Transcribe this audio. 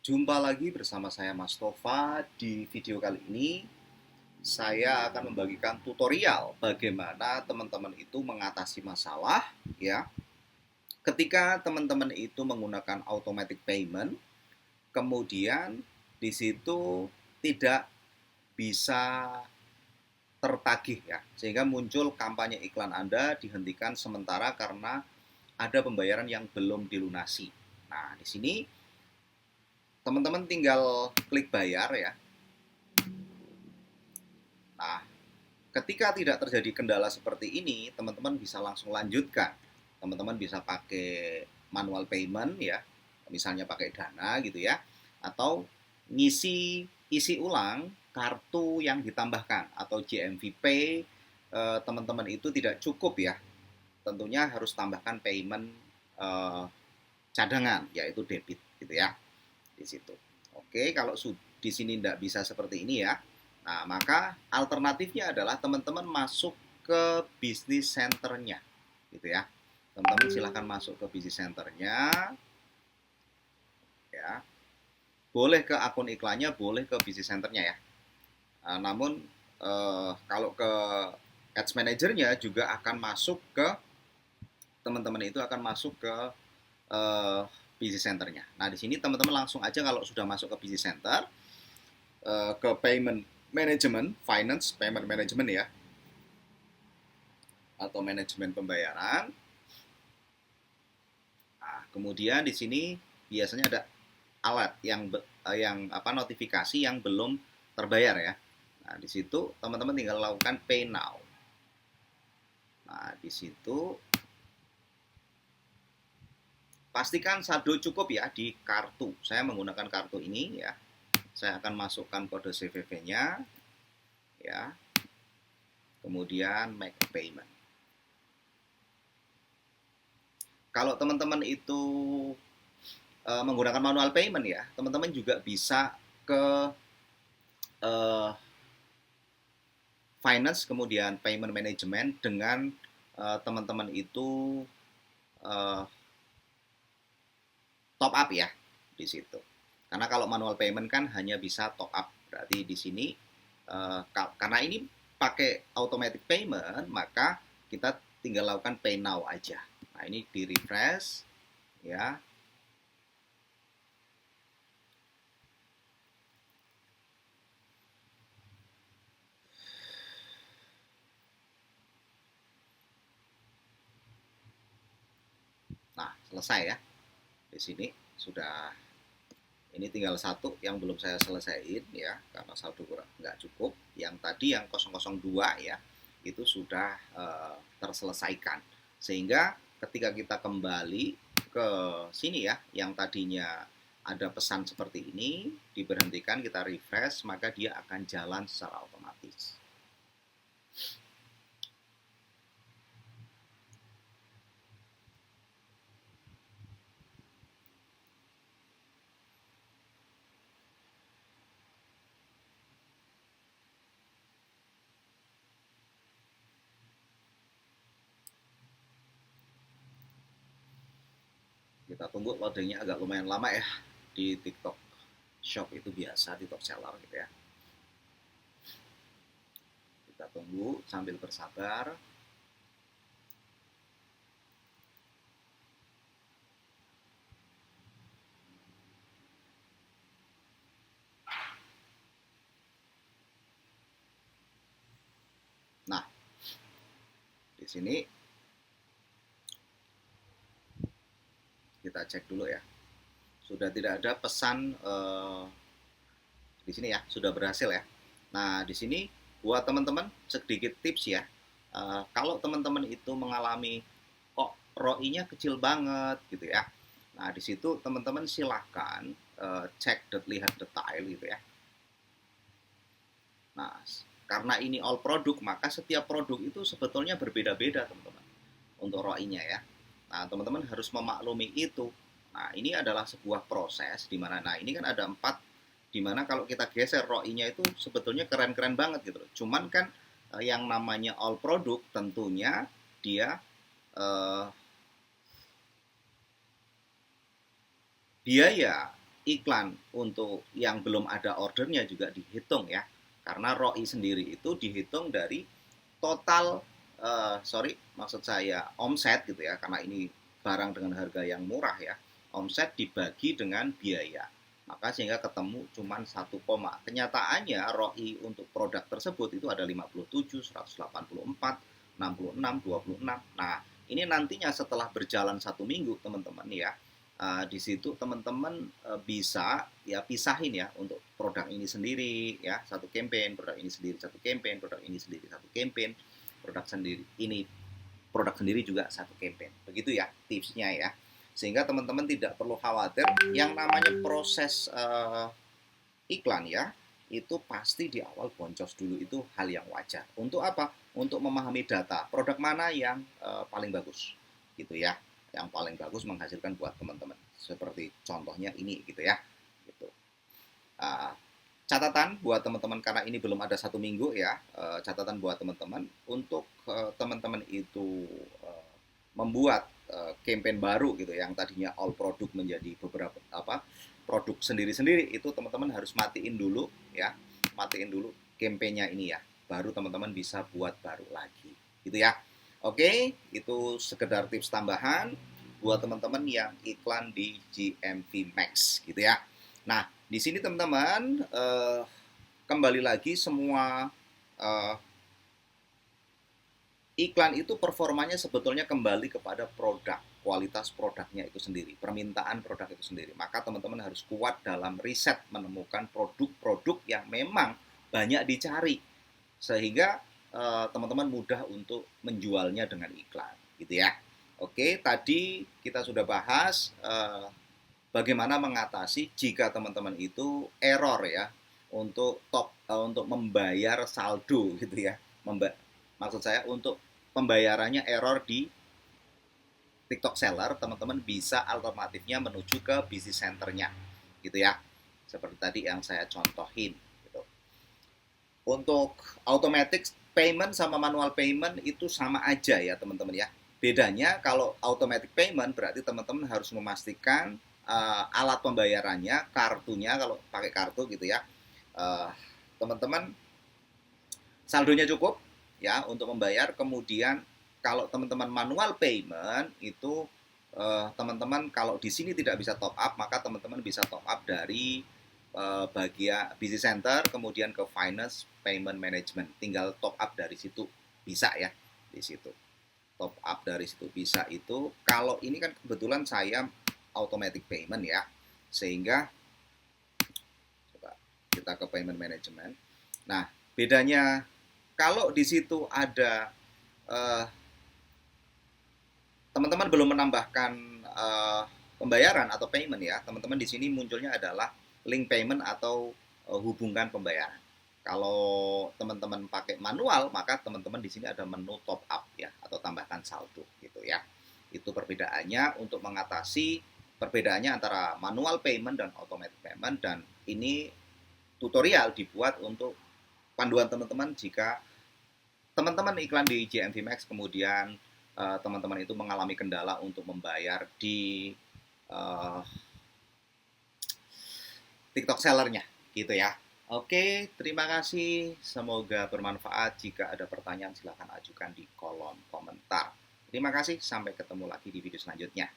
Jumpa lagi bersama saya Mas Tova. Di video kali ini saya akan membagikan tutorial bagaimana teman-teman itu mengatasi masalah ya. Ketika teman-teman itu menggunakan automatic payment, kemudian di situ tidak bisa tertagih ya, sehingga muncul kampanye iklan Anda dihentikan sementara karena ada pembayaran yang belum dilunasi. Nah, di sini teman-teman tinggal klik bayar ya. Nah, ketika tidak terjadi kendala seperti ini, teman-teman bisa langsung lanjutkan. Teman-teman bisa pakai manual payment ya, misalnya pakai Dana gitu ya, atau isi ulang kartu yang ditambahkan atau JMV Pay. Teman-teman itu tidak cukup ya, tentunya harus tambahkan payment eh, cadangan yaitu debit gitu ya di situ. Oke, kalau di sini tidak bisa seperti ini ya, nah maka alternatifnya adalah teman-teman masuk ke bisnis centernya, gitu ya. Teman-teman silahkan masuk ke bisnis centernya, ya. Boleh ke akun iklannya, boleh ke bisnis centernya ya. Namun kalau ke ads manajernya juga akan masuk ke teman-teman itu akan masuk ke uh, business centernya. Nah di sini teman-teman langsung aja kalau sudah masuk ke business center, ke payment management, finance, payment management ya, atau manajemen pembayaran. Nah, kemudian di sini biasanya ada alat yang notifikasi yang belum terbayar ya. Nah, di situ teman-teman tinggal lakukan pay now. Nah, di situ pastikan saldo cukup ya di kartu. Saya menggunakan kartu ini ya. Saya akan masukkan kode CVV-nya ya. Kemudian make a payment. Kalau teman-teman itu menggunakan manual payment ya, teman-teman juga bisa ke uh, finance kemudian payment management dengan teman-teman itu uh, top up ya di situ. Karena kalau manual payment kan hanya bisa top up. Berarti di sini karena ini pakai automatic payment, maka kita tinggal lakukan pay now aja. Nah, ini di refresh ya. Nah, selesai ya. Di sini sudah, ini tinggal satu yang belum saya selesaiin ya karena saldo kurang nggak cukup. Yang tadi yang 002 ya itu sudah terselesaikan, sehingga ketika kita kembali ke sini ya, yang tadinya ada pesan seperti ini diberhentikan, kita refresh, maka dia akan jalan secara otomatis. Kita tunggu loadingnya, agak lumayan lama ya. Di TikTok Shop itu biasa, TikTok Seller gitu ya. Kita tunggu sambil bersabar. Nah, di sini kita cek dulu ya. Sudah tidak ada pesan di sini ya, sudah berhasil ya. Nah, di sini buat teman-teman sedikit tips ya. Kalau teman-teman itu mengalami kok ROI-nya kecil banget gitu ya. Nah, di situ teman-teman silahkan cek lihat detail gitu ya. Nah, karena ini all produk, maka setiap produk itu sebetulnya berbeda-beda teman-teman untuk ROI-nya ya. Nah, teman-teman harus memaklumi itu. Nah, ini adalah sebuah proses di mana, nah ini kan ada 4, di mana kalau kita geser ROI-nya itu sebetulnya keren-keren banget gitu loh. Cuman kan yang namanya all produk tentunya dia eh, biaya iklan untuk yang belum ada ordernya juga dihitung ya. Karena ROI sendiri itu dihitung dari total maksud saya omset gitu ya, karena ini barang dengan harga yang murah ya. Omset dibagi dengan biaya. Maka sehingga ketemu cuma 1, kenyataannya ROI untuk produk tersebut itu ada 57, 184, 66, 26. Nah, ini nantinya setelah berjalan 1 minggu teman-teman ya, di situ teman-teman bisa ya pisahin ya untuk produk ini sendiri ya satu campaign, produk ini sendiri satu campaign, produk ini sendiri satu campaign, produk sendiri ini produk sendiri juga satu campaign. Begitu ya tipsnya ya. Sehingga teman-teman tidak perlu khawatir yang namanya proses iklan ya, itu pasti di awal boncos dulu, itu hal yang wajar. Untuk apa? Untuk memahami data produk mana yang paling bagus gitu ya, yang paling bagus menghasilkan buat teman-teman. Seperti contohnya ini gitu ya. Gitu. Uh, Catatan buat teman-teman karena ini belum ada 1 minggu ya. Catatan buat teman-teman untuk teman-teman itu membuat campaign baru gitu yang tadinya all produk menjadi beberapa produk sendiri-sendiri, itu teman-teman harus matiin dulu ya, matiin dulu campaignnya ini ya, baru teman-teman bisa buat baru lagi gitu ya. Oke, itu sekedar tips tambahan buat teman-teman yang iklan di GMV Max gitu ya. Nah, di sini teman-teman kembali lagi semua iklan itu performanya sebetulnya kembali kepada produk, kualitas produknya itu sendiri, permintaan produk itu sendiri. Maka teman-teman harus kuat dalam riset menemukan produk-produk yang memang banyak dicari sehingga teman-teman mudah untuk menjualnya dengan iklan, gitu ya. Oke, tadi kita sudah bahas bagaimana mengatasi jika teman-teman itu error ya untuk membayar saldo gitu ya. Maksud saya untuk pembayarannya error di TikTok Seller, teman-teman bisa alternatifnya menuju ke business centernya gitu ya. Seperti tadi yang saya contohin gitu. Untuk automatic payment sama manual payment itu sama aja ya teman-teman ya. Bedanya kalau automatic payment berarti teman-teman harus memastikan alat pembayarannya, kartunya kalau pakai kartu gitu ya. Teman-teman saldonya cukup ya untuk membayar. Kemudian kalau teman-teman manual payment itu teman-teman kalau di sini tidak bisa top up, maka teman-teman bisa top up dari bagian business center kemudian ke finance payment management, tinggal top up dari situ bisa ya, di situ top up dari situ bisa. Itu kalau ini kan kebetulan saya automatic payment ya, sehingga coba kita ke payment management. Nah, bedanya kalau di situ ada teman-teman belum menambahkan pembayaran atau payment ya, teman-teman di sini munculnya adalah link payment atau hubungkan pembayaran. Kalau teman-teman pakai manual, maka teman-teman di sini ada menu top up ya atau tambahkan saldo gitu ya. Itu perbedaannya untuk mengatasi perbedaannya antara manual payment dan automatic payment, dan ini tutorial dibuat untuk panduan teman-teman jika teman-teman iklan di GMV Max kemudian teman-teman itu mengalami kendala untuk membayar di TikTok sellernya gitu ya. Oke, terima kasih. Semoga bermanfaat. Jika ada pertanyaan silahkan ajukan di kolom komentar. Terima kasih, sampai ketemu lagi di video selanjutnya.